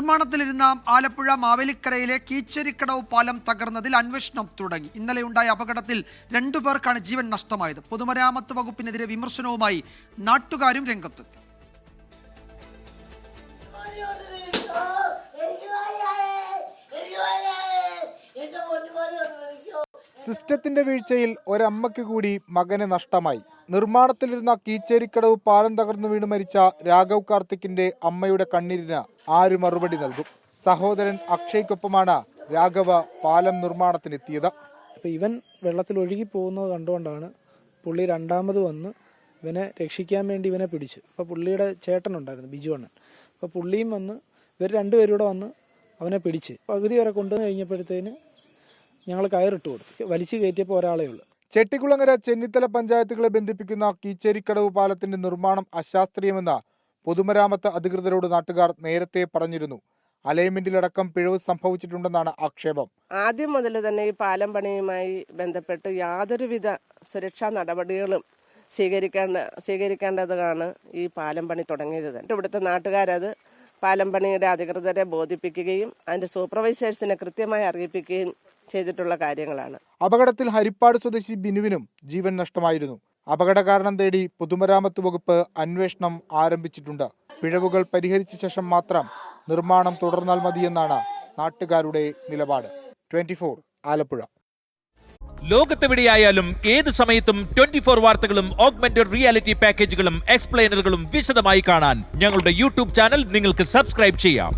നിർമ്മാണത്തിലിരുന്ന ആലപ്പുഴ മാവേലിക്കരയിലെ കീച്ചേരിക്കടവ് പാലം തകർന്നതിൽ അന്വേഷണം തുടങ്ങി. ഇന്നലെയുണ്ടായ അപകടത്തിൽ 2 പേർക്കാണ് ജീവൻ നഷ്ടമായത്. പൊതുമരാമത്ത് വകുപ്പിനെതിരെ വിമർശനവുമായി നാട്ടുകാരും രംഗത്തെത്തി. സിസ്റ്റത്തിന്റെ വീഴ്ചയിൽ ഒരമ്മയ്ക്ക് കൂടി മകന് നഷ്ടമായി. നിർമ്മാണത്തിലിരുന്ന കീച്ചേരിക്കടവ് പാലം തകർന്നു വീണ് മരിച്ച രാഘവ് കാർത്തിക്കിന്റെ അമ്മയുടെ കണ്ണീരിന് ആര് മറുപടി നൽകും? സഹോദരൻ അക്ഷയ്ക്കൊപ്പമാണ് രാഘവ പാലം നിർമ്മാണത്തിനെത്തിയത്. ഇവൻ വെള്ളത്തിൽ ഒഴുകി പോകുന്നത് കണ്ടുകൊണ്ടാണ് പുള്ളി രണ്ടാമത് വന്ന് ഇവനെ രക്ഷിക്കാൻ വേണ്ടി ഇവനെ പിടിച്ചു. അപ്പോൾ പുള്ളിയുടെ ചേട്ടനുണ്ടായിരുന്നു, ബിജു അണ്ണൻ. അപ്പോൾ പുള്ളിയും വന്ന് ഇവർ രണ്ടുപേരൂടെ വന്ന് അവനെ പിടിച്ച് പകുതി വരെ കൊണ്ടുവന്ന് കഴിഞ്ഞപ്പോഴത്തേന് ഞങ്ങൾ കയറിട്ട് കൊടുത്തു. വലിച്ചു കയറ്റിയപ്പോൾ ഒരാളേ ഉള്ളൂ. ചെട്ടിക്കുളങ്ങര, ചെന്നിത്തല പഞ്ചായത്തുകളെ ബന്ധിപ്പിക്കുന്ന കീച്ചേരിക്കടവ് പാലത്തിന്റെ നിർമ്മാണം അശാസ്ത്രീയമെന്ന് പൊതുമരാമത്ത് അധികൃതരോട് നാട്ടുകാർ നേരത്തെ പറഞ്ഞിരുന്നു. അലൈൻമെന്റിലടക്കം പിഴവ് സംഭവിച്ചിട്ടുണ്ടെന്നാണ് ആക്ഷേപം. ആദ്യം മുതൽ തന്നെ ഈ പാലം പണിയുമായി ബന്ധപ്പെട്ട് യാതൊരുവിധ സുരക്ഷാ നടപടികളും സ്വീകരിക്കേണ്ടതാണ് ഈ പാലം പണി തുടങ്ങിയത്. ഇവിടുത്തെ നാട്ടുകാരത് പാലം പണിയുടെ അധികൃതരെ ബോധിപ്പിക്കുകയും അതിന്റെ സൂപ്പർവൈസേഴ്സിനെ കൃത്യമായി അറിയിപ്പിക്കുകയും ചെയ്തിട്ടുള്ള കാര്യങ്ങളാണ്. അപകടത്തിൽ ഹരിപ്പാട് സ്വദേശി ബിനുവിനും ജീവൻ നഷ്ടമായിരുന്നു. അപകട കാരണം തേടി പൊതുമരാമത്ത് വകുപ്പ് അന്വേഷണം ആരംഭിച്ചിട്ടുണ്ട്. പിഴവുകൾ പരിഹരിച്ച ശേഷം മാത്രം നിർമ്മാണം തുടർന്നാൽ മതിയെന്നാണ് നാട്ടുകാരുടെ നിലപാട്. 24 ആലപ്പുഴ. ലോകത്തെവിടെയായാലും ഏത് സമയത്തും 24 വാർത്തകളും ഓഗ്മെന്റഡ് റിയാലിറ്റി പാക്കേജുകളും എക്സ്പ്ലെയിനറുകളും വിശദമായി കാണാൻ ഞങ്ങളുടെ യൂട്യൂബ് ചാനൽ നിങ്ങൾക്ക് സബ്സ്ക്രൈബ് ചെയ്യാം.